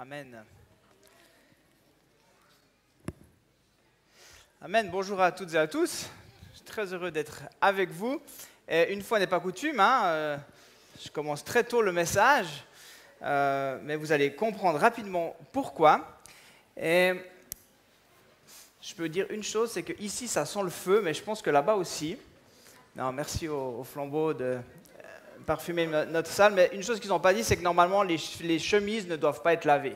Amen. Amen. Bonjour à toutes et à tous. Je suis très heureux d'être avec vous. Et une fois n'est pas coutume, je commence très tôt le message, mais vous allez comprendre rapidement pourquoi. Et je peux dire une chose, c'est qu'ici ça sent le feu, mais je pense que là-bas aussi. Non, merci au flambeau de parfumer notre salle, mais une chose qu'ils n'ont pas dit, c'est que normalement les chemises ne doivent pas être lavées.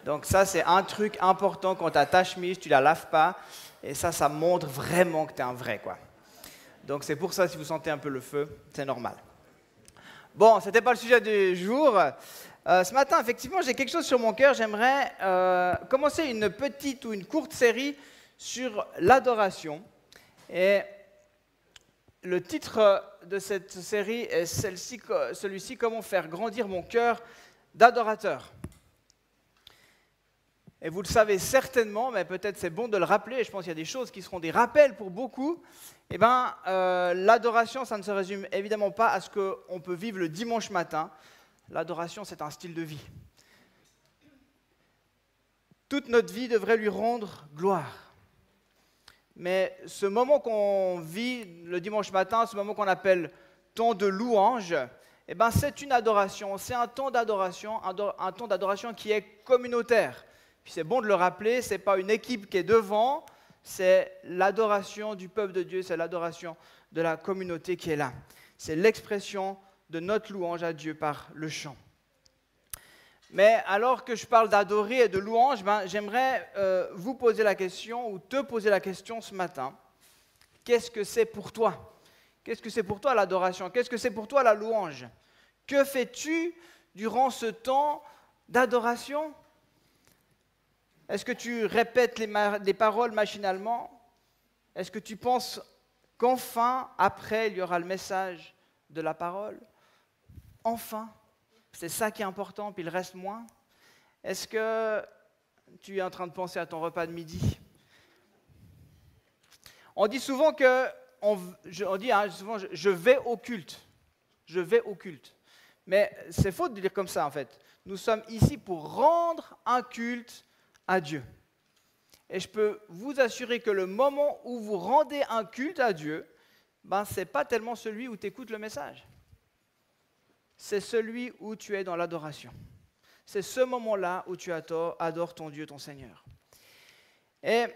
Donc ça, c'est un truc important. Quand tu as ta chemise, tu la laves pas, et ça montre vraiment que tu es un vrai, quoi. Donc c'est pour ça, si vous sentez un peu le feu, c'est normal. Bon, ce n'était pas le sujet du jour. Ce matin, effectivement, j'ai quelque chose sur mon cœur. J'aimerais commencer une petite ou une courte série sur l'adoration. Et le titre de cette série est celui-ci, comment faire grandir mon cœur d'adorateur. Et vous le savez certainement, mais peut-être c'est bon de le rappeler, et je pense qu'il y a des choses qui seront des rappels pour beaucoup. L'adoration, ça ne se résume évidemment pas à ce qu'on peut vivre le dimanche matin. L'adoration, c'est un style de vie. Toute notre vie devrait lui rendre gloire. Mais ce moment qu'on vit le dimanche matin, ce moment qu'on appelle temps de louange, c'est une adoration, c'est un temps d'adoration qui est communautaire. Puis c'est bon de le rappeler, ce n'est pas une équipe qui est devant, c'est l'adoration du peuple de Dieu, c'est l'adoration de la communauté qui est là. C'est l'expression de notre louange à Dieu par le chant. Mais alors que je parle d'adorer et de louange, j'aimerais vous poser la question, ou te poser la question ce matin. Qu'est-ce que c'est pour toi? Qu'est-ce que c'est pour toi l'adoration? Qu'est-ce que c'est pour toi la louange? Que fais-tu durant ce temps d'adoration? Est-ce que tu répètes les paroles machinalement? Est-ce que tu penses qu'enfin, après, il y aura le message de la parole? Enfin, c'est ça qui est important, puis il reste moins. Est-ce que tu es en train de penser à ton repas de midi? On dit souvent je vais au culte. Je vais au culte. Mais c'est faux de dire comme ça, en fait. Nous sommes ici pour rendre un culte à Dieu. Et je peux vous assurer que le moment où vous rendez un culte à Dieu, ce n'est pas tellement celui où tu écoutes le message. C'est celui où tu es dans l'adoration. C'est ce moment-là où tu adores ton Dieu, ton Seigneur. Et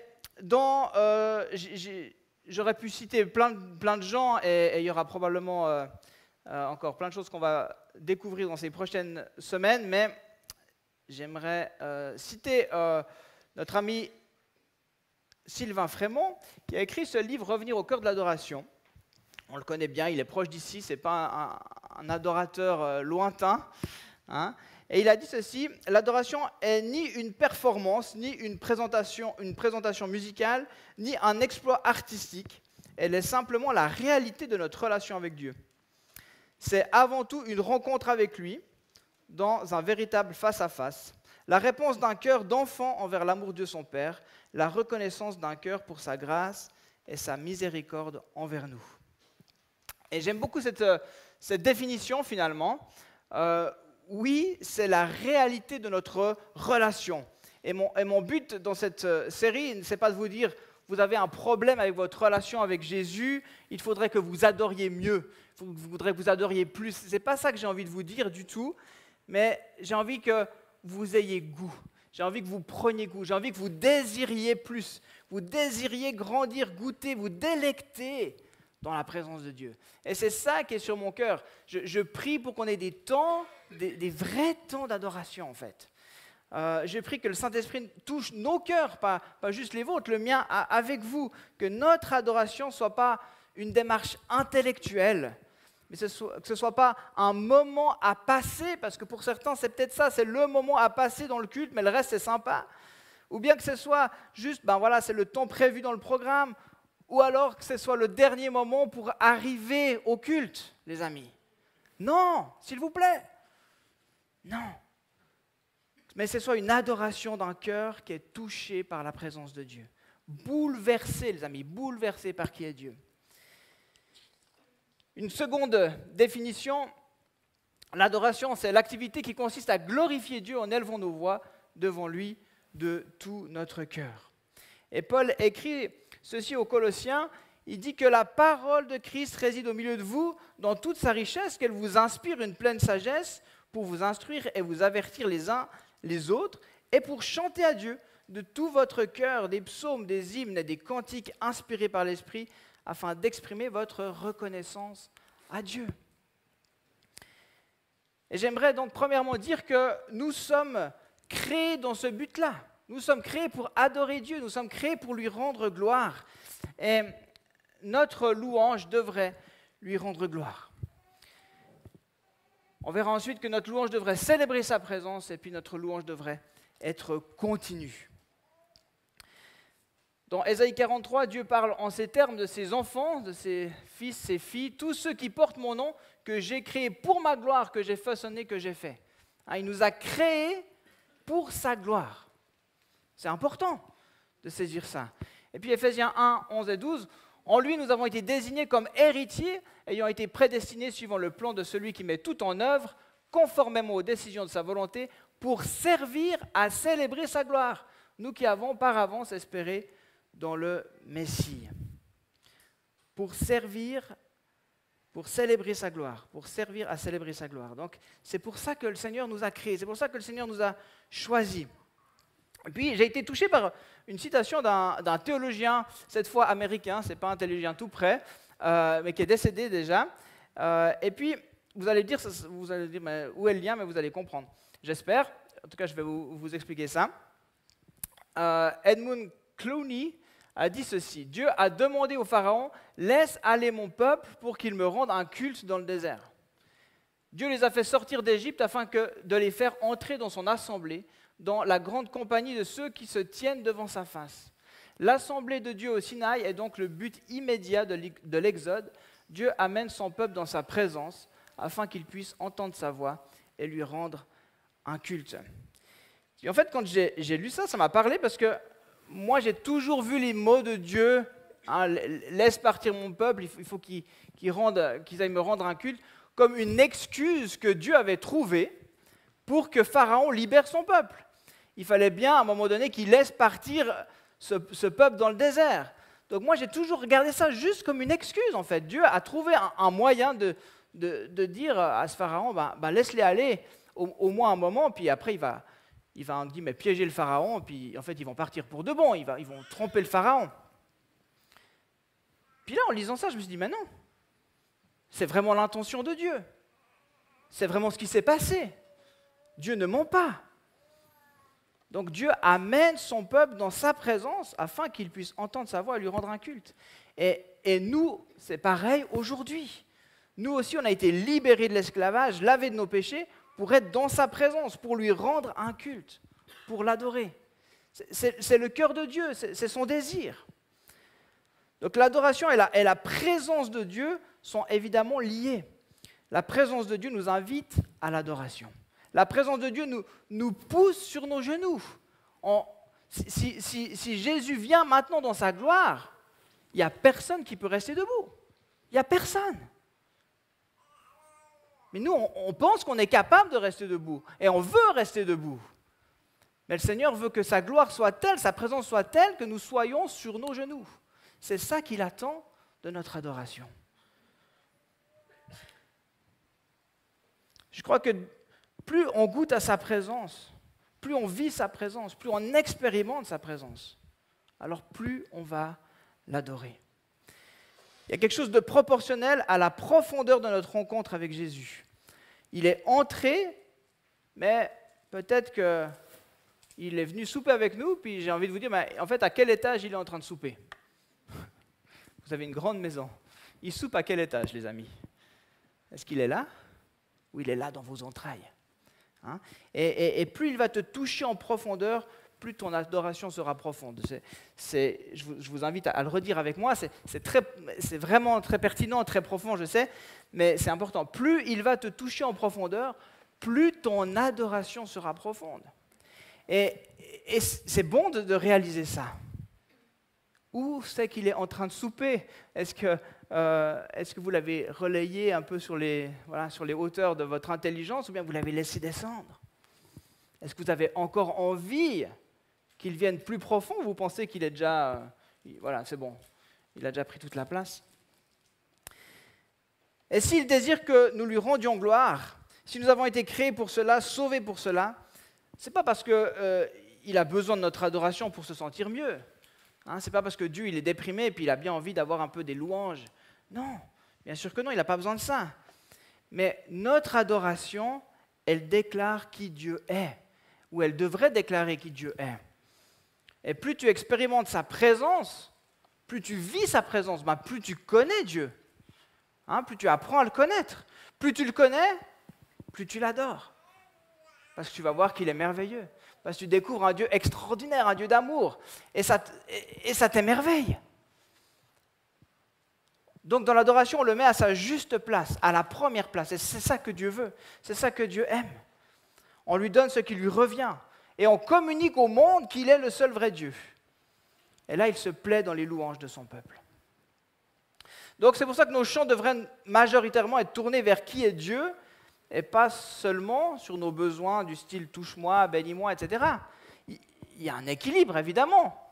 j'aurais pu citer plein de gens, et il y aura probablement encore plein de choses qu'on va découvrir dans ces prochaines semaines, mais j'aimerais citer notre ami Sylvain Frémont, qui a écrit ce livre « Revenir au cœur de l'adoration ». On le connaît bien, il est proche d'ici, ce n'est pas un adorateur lointain. Et il a dit ceci: « L'adoration est ni une performance, ni une présentation musicale, ni un exploit artistique. Elle est simplement la réalité de notre relation avec Dieu. C'est avant tout une rencontre avec lui, dans un véritable face-à-face, la réponse d'un cœur d'enfant envers l'amour de son Père, la reconnaissance d'un cœur pour sa grâce et sa miséricorde envers nous. » Et j'aime beaucoup cette définition finalement. Oui, c'est la réalité de notre relation. Et mon but dans cette série, ce n'est pas de vous dire vous avez un problème avec votre relation avec Jésus, il faudrait que vous adoriez mieux, il faudrait que vous adoriez plus. Ce n'est pas ça que j'ai envie de vous dire du tout, mais j'ai envie que vous ayez goût. J'ai envie que vous preniez goût, j'ai envie que vous désiriez plus, vous désiriez grandir, goûter, vous délecter dans la présence de Dieu. Et c'est ça qui est sur mon cœur. Je prie pour qu'on ait des temps, des vrais temps d'adoration en fait. Je prie que le Saint-Esprit touche nos cœurs, pas juste les vôtres, le mien avec vous, que notre adoration ne soit pas une démarche intellectuelle, mais que ce ne soit pas un moment à passer, parce que pour certains c'est peut-être ça, c'est le moment à passer dans le culte, mais le reste c'est sympa. Ou bien que ce soit juste, c'est le temps prévu dans le programme, ou alors que ce soit le dernier moment pour arriver au culte, les amis. Non, s'il vous plaît. Non. Mais ce soit une adoration d'un cœur qui est touché par la présence de Dieu. Bouleversé, les amis, bouleversé par qui est Dieu. Une seconde définition, l'adoration, c'est l'activité qui consiste à glorifier Dieu en élevant nos voix devant lui de tout notre cœur. Et Paul écrit ceci aux Colossiens, il dit que la parole de Christ réside au milieu de vous dans toute sa richesse, qu'elle vous inspire une pleine sagesse pour vous instruire et vous avertir les uns les autres, et pour chanter à Dieu de tout votre cœur des psaumes, des hymnes et des cantiques inspirés par l'Esprit, afin d'exprimer votre reconnaissance à Dieu. Et j'aimerais donc premièrement dire que nous sommes créés dans ce but-là. Nous sommes créés pour adorer Dieu, nous sommes créés pour lui rendre gloire. Et notre louange devrait lui rendre gloire. On verra ensuite que notre louange devrait célébrer sa présence et puis notre louange devrait être continue. Dans Ésaïe 43, Dieu parle en ces termes de ses enfants, de ses fils, ses filles, tous ceux qui portent mon nom, que j'ai créés pour ma gloire, que j'ai façonné, que j'ai fait. Il nous a créés pour sa gloire. C'est important de saisir ça. Et puis Éphésiens 1, 11 et 12, en lui nous avons été désignés comme héritiers, ayant été prédestinés suivant le plan de celui qui met tout en œuvre, conformément aux décisions de sa volonté, pour servir à célébrer sa gloire. Nous qui avons par avance espéré dans le Messie. Pour servir, pour célébrer sa gloire, pour servir à célébrer sa gloire. Donc c'est pour ça que le Seigneur nous a créés, c'est pour ça que le Seigneur nous a choisis. Et puis j'ai été touché par une citation d'un théologien, cette fois américain, ce n'est pas un théologien tout près, mais qui est décédé déjà. Et puis vous allez dire mais où est le lien, mais vous allez comprendre. J'espère, en tout cas je vais vous expliquer ça. Edmund Clooney a dit ceci: Dieu a demandé au Pharaon, laisse aller mon peuple pour qu'il me rende un culte dans le désert. Dieu les a fait sortir d'Égypte afin de les faire entrer dans son assemblée, dans la grande compagnie de ceux qui se tiennent devant sa face. L'assemblée de Dieu au Sinaï est donc le but immédiat de l'Exode. Dieu amène son peuple dans sa présence afin qu'il puisse entendre sa voix et lui rendre un culte. Et en fait, quand j'ai lu ça, ça m'a parlé parce que moi, j'ai toujours vu les mots de Dieu, laisse partir mon peuple, il faut qu'ils aillent me rendre un culte, comme une excuse que Dieu avait trouvée pour que Pharaon libère son peuple. Il fallait bien, à un moment donné, qu'il laisse partir ce peuple dans le désert. Donc moi, j'ai toujours regardé ça juste comme une excuse, en fait. Dieu a trouvé un moyen de dire à ce Pharaon, laisse-les aller au moins un moment, puis après, il va en guillemets piéger le Pharaon, puis en fait, ils vont partir pour de bon, ils vont tromper le Pharaon. Puis là, en lisant ça, je me suis dit, mais non, c'est vraiment l'intention de Dieu. C'est vraiment ce qui s'est passé. Dieu ne ment pas. Donc Dieu amène son peuple dans sa présence afin qu'il puisse entendre sa voix et lui rendre un culte. Et nous, c'est pareil aujourd'hui. Nous aussi, on a été libérés de l'esclavage, lavés de nos péchés, pour être dans sa présence, pour lui rendre un culte, pour l'adorer. C'est le cœur de Dieu, c'est son désir. Donc l'adoration et la présence de Dieu sont évidemment liées. La présence de Dieu nous invite à l'adoration. La présence de Dieu nous pousse sur nos genoux. Si Jésus vient maintenant dans sa gloire, il n'y a personne qui peut rester debout. Il n'y a personne. Mais nous, on pense qu'on est capable de rester debout, et on veut rester debout. Mais le Seigneur veut que sa gloire soit telle, sa présence soit telle, que nous soyons sur nos genoux. C'est ça qu'il attend de notre adoration. Je crois que plus on goûte à sa présence, plus on vit sa présence, plus on expérimente sa présence, alors plus on va l'adorer. Il y a quelque chose de proportionnel à la profondeur de notre rencontre avec Jésus. Il est entré, mais peut-être qu'il est venu souper avec nous, puis j'ai envie de vous dire, mais en fait, à quel étage il est en train de souper? Vous avez une grande maison. Il soupe à quel étage, les amis? Est-ce qu'il est là? Ou il est là dans vos entrailles? Et plus il va te toucher en profondeur, plus ton adoration sera profonde. Je vous invite à le redire avec moi, c'est vraiment très pertinent, très profond, je sais, mais c'est important. Plus il va te toucher en profondeur, plus ton adoration sera profonde. Et c'est bon de réaliser ça. Où c'est qu'il est en train de souper? Est-ce que vous l'avez relayé un peu sur les hauteurs de votre intelligence, ou bien vous l'avez laissé descendre? Est-ce que vous avez encore envie qu'il vienne plus profond ou vous pensez qu'il est déjà... voilà, c'est bon, il a déjà pris toute la place? Et s'il désire que nous lui rendions gloire, si nous avons été créés pour cela, sauvés pour cela, ce n'est pas parce qu'il a besoin de notre adoration pour se sentir mieux. Hein, ce n'est pas parce que Dieu il est déprimé et puis il a bien envie d'avoir un peu des louanges. Non, bien sûr que non, il n'a pas besoin de ça. Mais notre adoration, elle déclare qui Dieu est, ou elle devrait déclarer qui Dieu est. Et plus tu expérimentes sa présence, plus tu vis sa présence, plus tu connais Dieu. Hein, plus tu apprends à le connaître. Plus tu le connais, plus tu l'adores. Parce que tu vas voir qu'il est merveilleux. Parce que tu découvres un Dieu extraordinaire, un Dieu d'amour. Et ça t'émerveille. Donc dans l'adoration, on le met à sa juste place, à la première place. Et c'est ça que Dieu veut. C'est ça que Dieu aime. On lui donne ce qui lui revient. Et on communique au monde qu'il est le seul vrai Dieu. Et là, il se plaît dans les louanges de son peuple. Donc c'est pour ça que nos chants devraient majoritairement être tournés vers qui est Dieu, et pas seulement sur nos besoins du style « touche-moi, bénis-moi », etc. Il y a un équilibre, évidemment.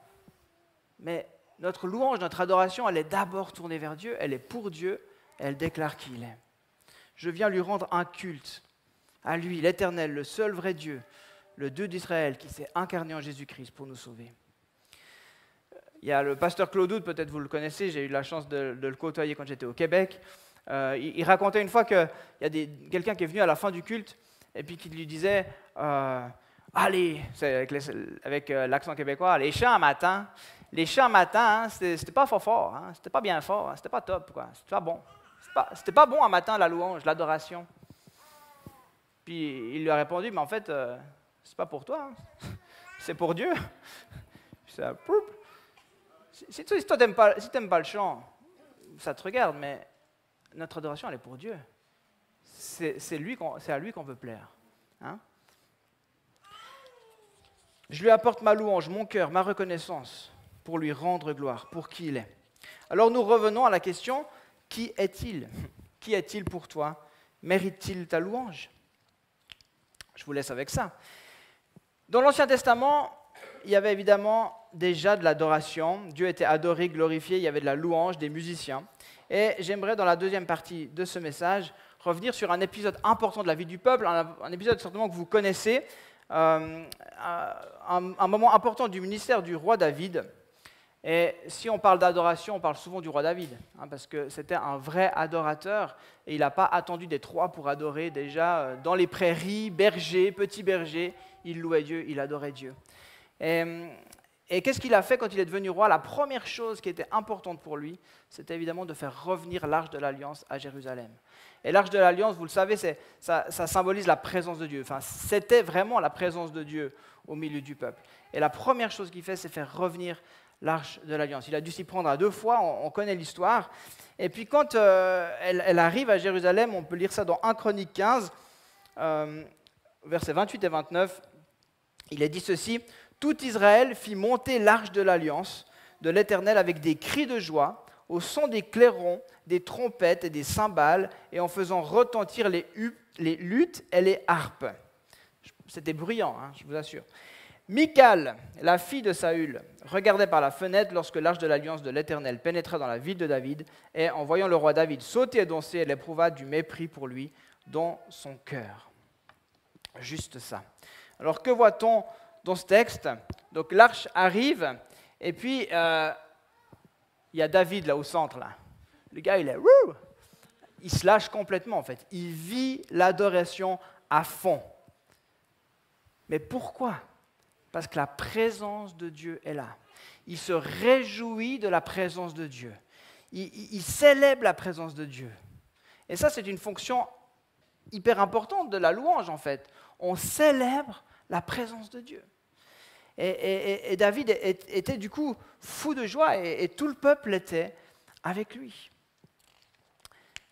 Mais notre louange, notre adoration, elle est d'abord tournée vers Dieu, elle est pour Dieu, elle déclare qui il est. Je viens lui rendre un culte, à lui, l'Éternel, le seul vrai Dieu, le Dieu d'Israël qui s'est incarné en Jésus-Christ pour nous sauver. Il y a le pasteur Claude Houd, peut-être vous le connaissez, j'ai eu la chance de le côtoyer quand j'étais au Québec. Il racontait une fois qu'il y a quelqu'un qui est venu à la fin du culte et puis qui lui disait allez, avec l'accent québécois, les chants matin, hein, c'était pas fort, hein, c'était pas bien fort, hein, c'était pas top, quoi, c'était pas bon. C'était pas bon un matin la louange, l'adoration. Puis il lui a répondu, mais en fait, c'est pas pour toi, hein, c'est pour Dieu. Si toi t'aimes pas le chant, ça te regarde, mais notre adoration, elle est pour Dieu. C'est à lui qu'on veut plaire. Hein? Je lui apporte ma louange, mon cœur, ma reconnaissance, pour lui rendre gloire, pour qui il est. Alors nous revenons à la question, qui est-il? Qui est-il pour toi? Mérite-t-il ta louange? Je vous laisse avec ça. Dans l'Ancien Testament, il y avait évidemment déjà de l'adoration. Dieu était adoré, glorifié, il y avait de la louange, des musiciens. Et j'aimerais, dans la deuxième partie de ce message, revenir sur un épisode important de la vie du peuple, un épisode certainement que vous connaissez, un moment important du ministère du roi David. Et si on parle d'adoration, on parle souvent du roi David, hein, parce que c'était un vrai adorateur, et il n'a pas attendu d'être roi pour adorer. Déjà, dans les prairies, berger, petit berger, il louait Dieu, il adorait Dieu. Et qu'est-ce qu'il a fait quand il est devenu roi? La première chose qui était importante pour lui, c'était évidemment de faire revenir l'Arche de l'Alliance à Jérusalem. Et l'Arche de l'Alliance, vous le savez, ça symbolise la présence de Dieu. Enfin, c'était vraiment la présence de Dieu au milieu du peuple. Et la première chose qu'il fait, c'est faire revenir l'Arche de l'Alliance. Il a dû s'y prendre à 2 fois, on connaît l'histoire. Et puis quand elle arrive à Jérusalem, on peut lire ça dans 1 Chronique 15, versets 28 et 29, il est dit ceci: « Tout Israël fit monter l'arche de l'Alliance de l'Éternel avec des cris de joie, au son des clairons, des trompettes et des cymbales, et en faisant retentir les luttes et les harpes. » C'était bruyant, hein, je vous assure. Michal, la fille de Saül, regardait par la fenêtre lorsque l'arche de l'Alliance de l'Éternel pénétra dans la ville de David, et en voyant le roi David sauter et danser, elle éprouva du mépris pour lui dans son cœur. Juste ça. Alors que voit-on dans ce texte? Donc l'arche arrive, et puis il y a David là au centre. Là. Le gars, il se lâche complètement en fait. Il vit l'adoration à fond. Mais pourquoi? Parce que la présence de Dieu est là. Il se réjouit de la présence de Dieu. Il célèbre la présence de Dieu. Et ça, c'est une fonction hyper importante de la louange en fait. On célèbre la présence de Dieu. Et David était du coup fou de joie et tout le peuple était avec lui.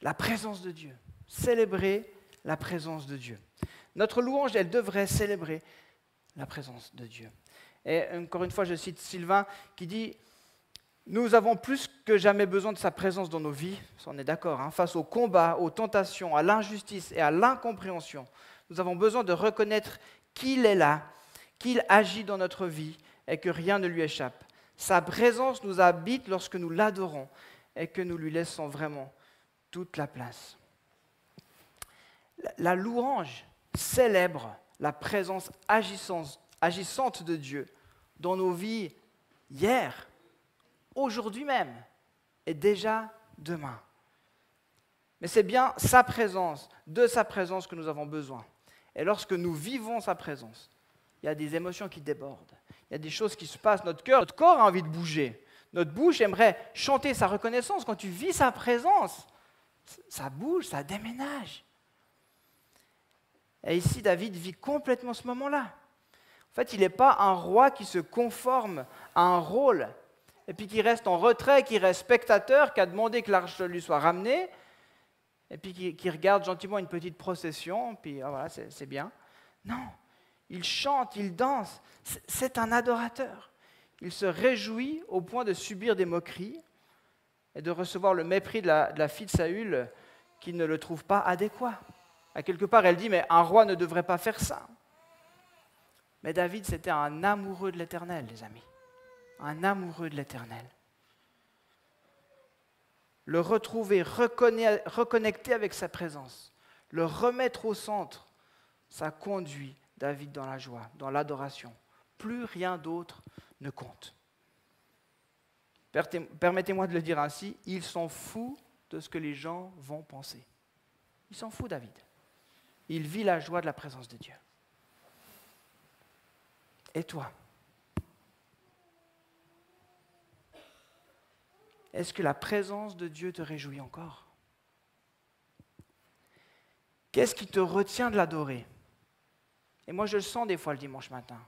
La présence de Dieu. Célébrer la présence de Dieu. Notre louange, elle devrait célébrer la présence de Dieu. Et encore une fois, je cite Sylvain qui dit « Nous avons plus que jamais besoin de sa présence dans nos vies, on est d'accord, hein, face aux combats, aux tentations, à l'injustice et à l'incompréhension. Nous avons besoin de reconnaître qu'il est là, qu'il agit dans notre vie et que rien ne lui échappe. Sa présence nous habite lorsque nous l'adorons et que nous lui laissons vraiment toute la place. La louange célèbre la présence agissante de Dieu dans nos vies hier, aujourd'hui même et déjà demain. Mais c'est bien sa présence, de sa présence que nous avons besoin. Et lorsque nous vivons sa présence, il y a des émotions qui débordent, il y a des choses qui se passent, notre corps a envie de bouger, notre bouche aimerait chanter sa reconnaissance. Quand tu vis sa présence, ça bouge, ça déménage. Et ici, David vit complètement ce moment-là. En fait, il n'est pas un roi qui se conforme à un rôle, et puis qui reste en retrait, qui reste spectateur, qui a demandé que l'arche lui soit ramenée, et puis qui regarde gentiment une petite procession, puis voilà, c'est bien. Non, il chante, il danse, c'est un adorateur. Il se réjouit au point de subir des moqueries et de recevoir le mépris de la fille de Saül qui ne le trouve pas adéquat. À quelque part, elle dit, mais un roi ne devrait pas faire ça. Mais David, c'était un amoureux de l'Éternel, les amis. Un amoureux de l'Éternel. Le retrouver, reconnecter avec sa présence, le remettre au centre, ça conduit David dans la joie, dans l'adoration. Plus rien d'autre ne compte. Permettez-moi de le dire ainsi, il s'en fout de ce que les gens vont penser. Il s'en fout, David. Il vit la joie de la présence de Dieu. Et toi? Est-ce que la présence de Dieu te réjouit encore? Qu'est-ce qui te retient de l'adorer? Et moi, je le sens des fois le dimanche matin.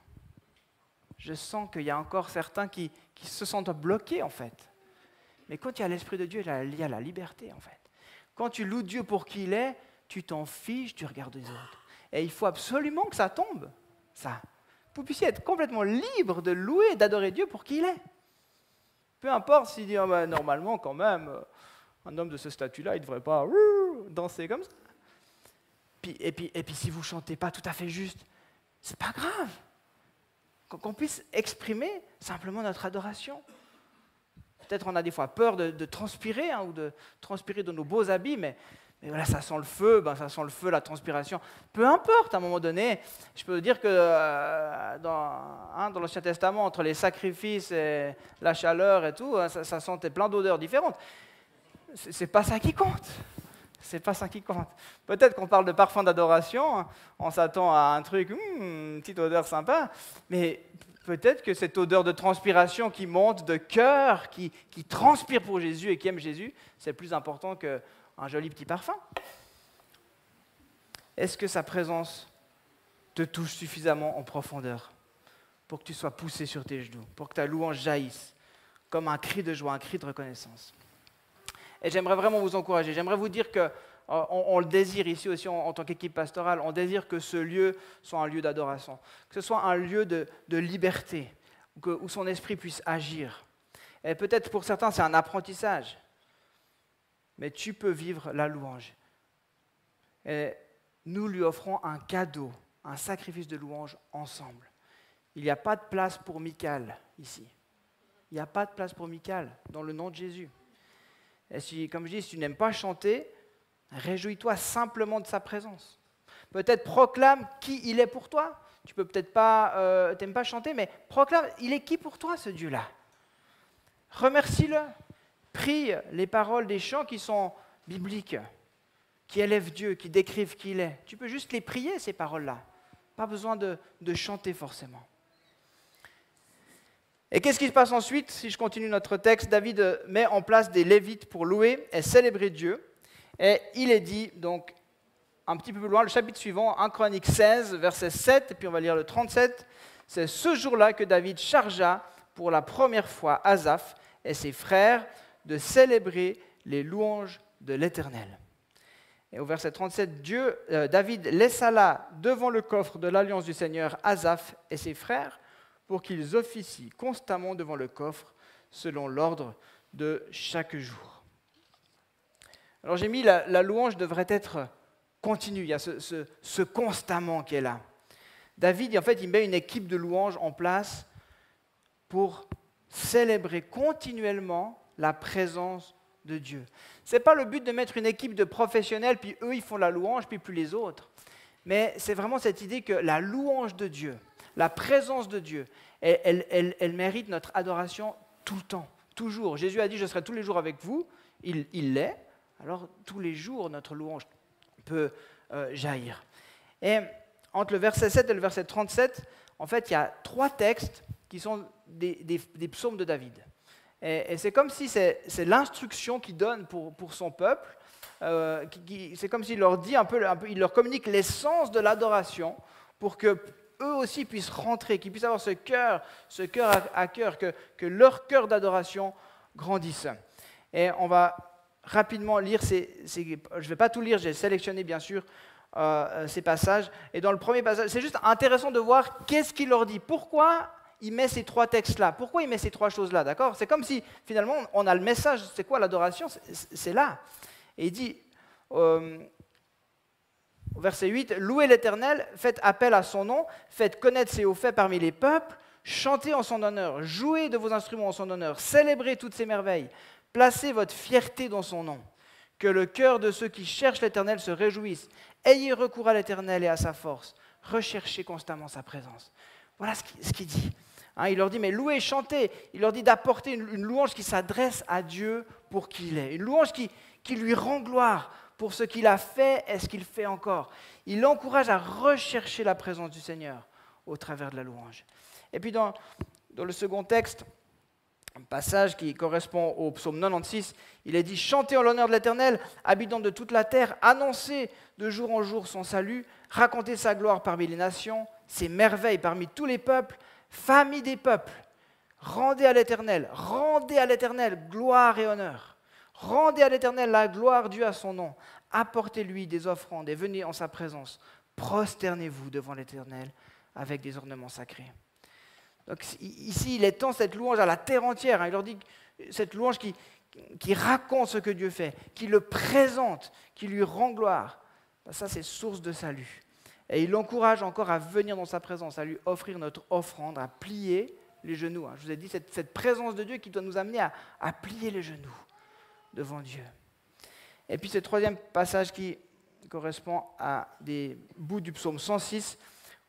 Je sens qu'il y a encore certains qui se sentent bloqués, en fait. Mais quand il y a l'Esprit de Dieu, il y a la liberté, en fait. Quand tu loues Dieu pour qui il est, tu t'en fiches, tu regardes les autres. Et il faut absolument que ça tombe, ça. Vous puissiez être complètement libre de louer, d'adorer Dieu pour qui il est. Peu importe s'il dit, normalement, quand même, un homme de ce statut-là, il ne devrait pas danser comme ça. Et puis si vous ne chantez pas tout à fait juste, c'est pas grave. Qu'on puisse exprimer simplement notre adoration. Peut-être on a des fois peur de transpirer, ou de transpirer dans nos beaux habits, mais voilà, ça sent le feu, la transpiration. Peu importe, à un moment donné, je peux vous dire que dans l'Ancien Testament, entre les sacrifices et la chaleur et tout, ça sentait plein d'odeurs différentes. C'est pas ça qui compte. C'est pas ça qui compte. Peut-être qu'on parle de parfum d'adoration, on s'attend à un truc, une petite odeur sympa, mais peut-être que cette odeur de transpiration qui monte de cœur, qui transpire pour Jésus et qui aime Jésus, c'est plus important qu'un joli petit parfum. Est-ce que sa présence te touche suffisamment en profondeur pour que tu sois poussé sur tes genoux, pour que ta louange jaillisse comme un cri de joie, un cri de reconnaissance? Et j'aimerais vraiment vous encourager, j'aimerais vous dire qu'on le désire ici aussi en tant qu'équipe pastorale, on désire que ce lieu soit un lieu d'adoration, que ce soit un lieu de liberté, où son esprit puisse agir. Et peut-être pour certains c'est un apprentissage, mais tu peux vivre la louange. Et nous lui offrons un cadeau, un sacrifice de louange ensemble. Il n'y a pas de place pour Michal ici. Il n'y a pas de place pour Michal dans le nom de Jésus. Et si, comme je dis, si tu n'aimes pas chanter, réjouis-toi simplement de sa présence. Peut-être proclame qui il est pour toi. Tu peux peut-être pas, t'aimes pas chanter, mais proclame, il est qui pour toi, ce Dieu-là? Remercie-le. Prie les paroles des chants qui sont bibliques, qui élèvent Dieu, qui décrivent qui il est. Tu peux juste les prier, ces paroles-là. Pas besoin de chanter forcément. Et qu'est-ce qui se passe ensuite? Si je continue notre texte, David met en place des Lévites pour louer et célébrer Dieu. Et il est dit, donc, un petit peu plus loin, le chapitre suivant, 1 Chronique 16, verset 7, et puis on va lire le 37. C'est ce jour-là que David chargea pour la première fois Asaph et ses frères de célébrer les louanges de l'Éternel. Et au verset 37, David laissa là, devant le coffre de l'alliance du Seigneur, Asaph et ses frères, pour qu'ils officient constamment devant le coffre, selon l'ordre de chaque jour. Alors j'ai mis la louange devrait être continue, il y a ce constamment qui est là. David, en fait, il met une équipe de louanges en place pour célébrer continuellement la présence de Dieu. Ce n'est pas le but de mettre une équipe de professionnels, puis eux, ils font la louange, puis plus les autres. Mais c'est vraiment cette idée que la louange de Dieu, la présence de Dieu, elle mérite notre adoration tout le temps, toujours. Jésus a dit « Je serai tous les jours avec vous ». Il l'est. Alors, tous les jours, notre louange peut jaillir. Et entre le verset 7 et le verset 37, en fait, il y a 3 textes qui sont des psaumes de David. Et c'est comme si c'est l'instruction qu'il donne pour son peuple. C'est comme s'il leur dit il leur communique l'essence de l'adoration pour que eux aussi puissent rentrer, qu'ils puissent avoir ce cœur à cœur, que leur cœur d'adoration grandisse. Et on va rapidement lire je ne vais pas tout lire, j'ai sélectionné bien sûr ces passages. Et dans le premier passage, c'est juste intéressant de voir qu'est-ce qu'il leur dit. Pourquoi il met ces 3 textes-là? Pourquoi il met ces 3 choses-là? D'accord? C'est comme si finalement on a le message. C'est quoi l'adoration? C'est là. Et il dit au verset 8, « Louez l'Éternel, faites appel à son nom, faites connaître ses hauts faits parmi les peuples, chantez en son honneur, jouez de vos instruments en son honneur, célébrez toutes ses merveilles, placez votre fierté dans son nom. Que le cœur de ceux qui cherchent l'Éternel se réjouisse. Ayez recours à l'Éternel et à sa force. Recherchez constamment sa présence. » Voilà ce qu'il dit. Il leur dit, mais louez, chantez. Il leur dit d'apporter une louange qui s'adresse à Dieu pour qui il est. Une louange qui lui rend gloire pour ce qu'il a fait et ce qu'il fait encore. Il l'encourage à rechercher la présence du Seigneur au travers de la louange. Et puis dans le second texte, un passage qui correspond au psaume 96, il est dit « Chantez en l'honneur de l'Éternel, habitants de toute la terre, annoncez de jour en jour son salut, racontez sa gloire parmi les nations, ses merveilles parmi tous les peuples, famille des peuples, rendez à l'Éternel gloire et honneur. Rendez à l'Éternel la gloire due à son nom, apportez-lui des offrandes et venez en sa présence, prosternez-vous devant l'Éternel avec des ornements sacrés. » Donc ici, il étend cette louange à la terre entière. Il leur dit cette louange qui raconte ce que Dieu fait, qui le présente, qui lui rend gloire. Ça, c'est source de salut. Et il l'encourage encore à venir dans sa présence, à lui offrir notre offrande, à plier les genoux. Je vous ai dit, cette présence de Dieu qui doit nous amener à plier les genoux devant Dieu. Et puis ce troisième passage qui correspond à des bouts du psaume 106,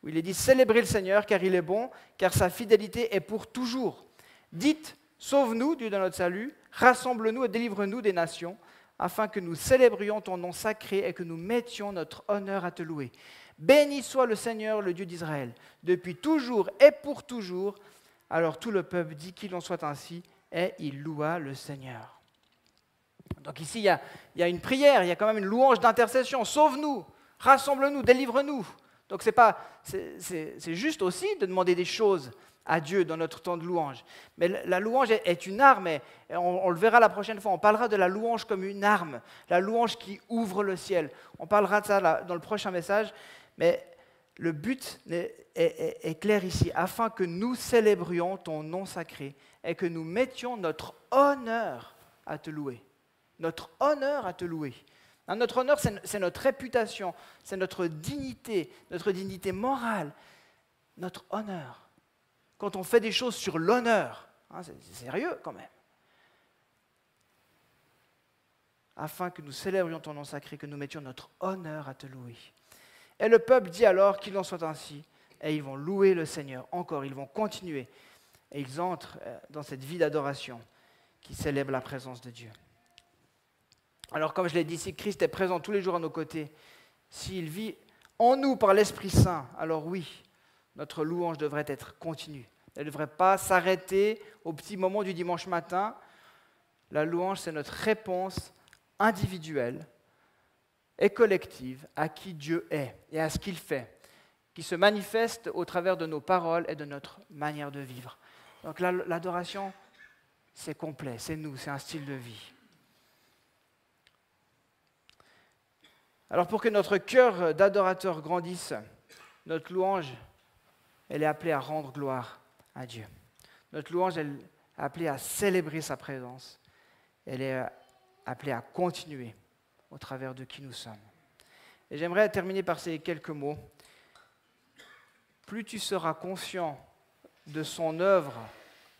où il est dit « Célébrez le Seigneur, car il est bon, car sa fidélité est pour toujours. Dites, sauve-nous, Dieu de notre salut, rassemble-nous et délivre-nous des nations, afin que nous célébrions ton nom sacré et que nous mettions notre honneur à te louer. Béni soit le Seigneur, le Dieu d'Israël, depuis toujours et pour toujours. » Alors tout le peuple dit qu'il en soit ainsi, et il loua le Seigneur. Donc ici, il y a une prière, il y a quand même une louange d'intercession. Sauve-nous, rassemble-nous, délivre-nous. Donc c'est juste aussi de demander des choses à Dieu dans notre temps de louange. Mais la louange est une arme, et on le verra la prochaine fois. On parlera de la louange comme une arme, la louange qui ouvre le ciel. On parlera de ça dans le prochain message, mais le but est clair ici, afin que nous célébrions ton nom sacré et que nous mettions notre honneur à te louer. Notre honneur à te louer. Notre honneur, c'est notre réputation, c'est notre dignité morale, notre honneur. Quand on fait des choses sur l'honneur, c'est sérieux quand même. Afin que nous célébrions ton nom sacré, que nous mettions notre honneur à te louer. Et le peuple dit alors qu'il en soit ainsi, et ils vont louer le Seigneur encore, ils vont continuer, et ils entrent dans cette vie d'adoration qui célèbre la présence de Dieu. Alors comme je l'ai dit, si Christ est présent tous les jours à nos côtés, s'il vit en nous par l'Esprit Saint, alors oui, notre louange devrait être continue. Elle ne devrait pas s'arrêter au petit moment du dimanche matin. La louange, c'est notre réponse individuelle et collective à qui Dieu est et à ce qu'il fait, qui se manifeste au travers de nos paroles et de notre manière de vivre. Donc l'adoration, c'est complet, c'est nous, c'est un style de vie. Alors pour que notre cœur d'adorateur grandisse, notre louange, elle est appelée à rendre gloire à Dieu. Notre louange, elle est appelée à célébrer sa présence. Elle est appelée à continuer au travers de qui nous sommes. Et j'aimerais terminer par ces quelques mots. plus tu seras conscient de son œuvre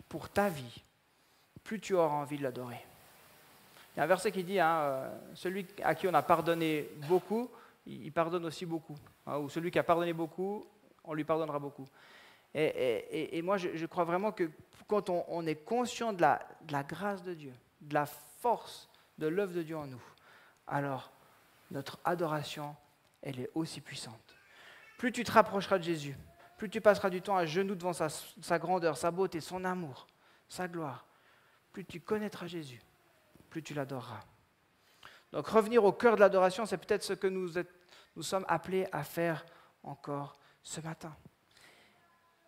pour ta vie, plus tu auras envie de l'adorer. Il y a un verset qui dit, celui à qui on a pardonné beaucoup, il pardonne aussi beaucoup. Ou celui qui a pardonné beaucoup, on lui pardonnera beaucoup. Et moi, je crois vraiment que quand on est conscient de la grâce de Dieu, de la force de l'œuvre de Dieu en nous, alors notre adoration, elle est aussi puissante. Plus tu te rapprocheras de Jésus, plus tu passeras du temps à genoux devant sa grandeur, sa beauté, son amour, sa gloire, plus tu connaîtras Jésus, plus tu l'adoreras. Donc revenir au cœur de l'adoration, c'est peut-être ce que nous sommes appelés à faire encore ce matin.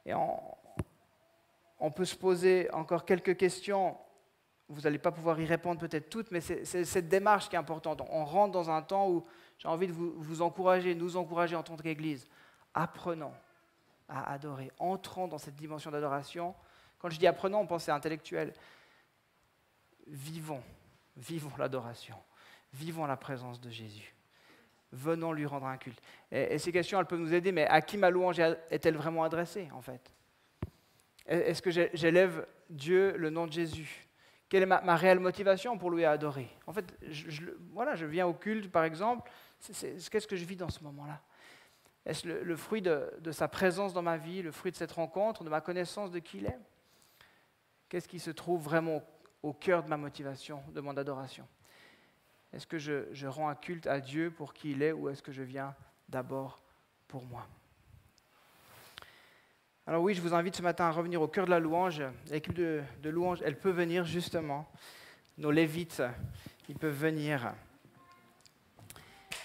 Et on peut se poser encore quelques questions. Vous n'allez pas pouvoir y répondre peut-être toutes, mais c'est cette démarche qui est importante. On rentre dans un temps où j'ai envie de vous encourager, nous encourager en tant qu'Église. Apprenons à adorer. Entrons dans cette dimension d'adoration. Quand je dis apprenons, on pense à intellectuel. Vivons l'adoration. Vivons la présence de Jésus. Venons lui rendre un culte. Et ces questions, elles peuvent nous aider, mais à qui ma louange est-elle vraiment adressée, en fait? Est-ce que j'élève Dieu, le nom de Jésus? Quelle est ma réelle motivation pour louer et adorer? En fait, je viens au culte, par exemple. Qu'est-ce que je vis dans ce moment-là? Est-ce le fruit de sa présence dans ma vie, le fruit de cette rencontre, de ma connaissance de qui il est? Qu'est-ce qui se trouve vraiment au cœur de ma motivation, de mon adoration? Est-ce que je rends un culte à Dieu pour qui il est, ou est-ce que je viens d'abord pour moi? Alors oui, je vous invite ce matin à revenir au cœur de la louange. L'équipe de louange, elle peut venir justement. Nos lévites, ils peuvent venir.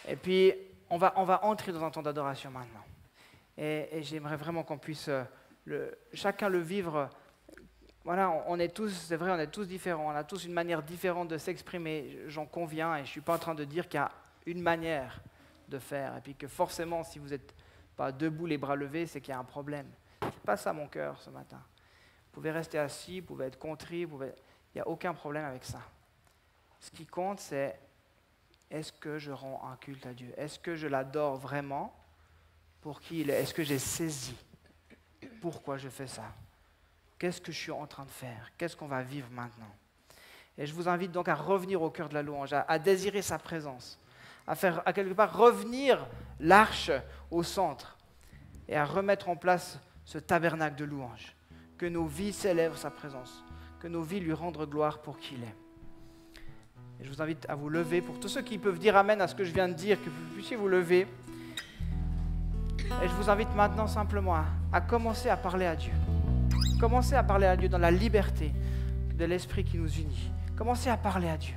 Et puis, on va entrer dans un temps d'adoration maintenant. Et j'aimerais vraiment qu'on puisse chacun le vivre. Voilà, on est tous, c'est vrai, on est tous différents. On a tous une manière différente de s'exprimer. J'en conviens, et je ne suis pas en train de dire qu'il y a une manière de faire. Et puis que forcément, si vous n'êtes pas debout, les bras levés, c'est qu'il y a un problème. C'est pas ça mon cœur ce matin. Vous pouvez rester assis, vous pouvez être contrit, il n'y a aucun problème avec ça. Ce qui compte, c'est est-ce que je rends un culte à Dieu? Est-ce que je l'adore vraiment pour qui il est? Est-ce que j'ai saisi pourquoi je fais ça? Qu'est-ce que je suis en train de faire? Qu'est-ce qu'on va vivre maintenant? Et je vous invite donc à revenir au cœur de la louange, à désirer sa présence, à quelque part revenir l'arche au centre et à remettre en place ce tabernacle de louange, que nos vies célèbrent sa présence, que nos vies lui rendent gloire pour qui il est. Et je vous invite à vous lever, pour tous ceux qui peuvent dire amen à ce que je viens de dire, que vous puissiez vous lever. Et je vous invite maintenant simplement à commencer à parler à Dieu. Commencez à parler à Dieu dans la liberté de l'Esprit qui nous unit. Commencez à parler à Dieu.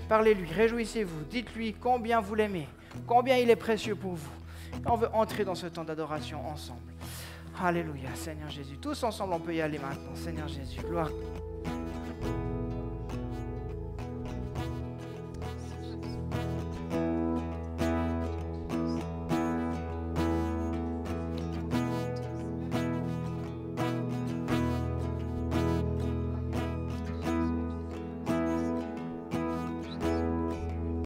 Parlez-lui, réjouissez-vous, dites-lui combien vous l'aimez, combien il est précieux pour vous. Et on veut entrer dans ce temps d'adoration ensemble. Alléluia, Seigneur Jésus. Tous ensemble, on peut y aller maintenant. Seigneur Jésus, gloire.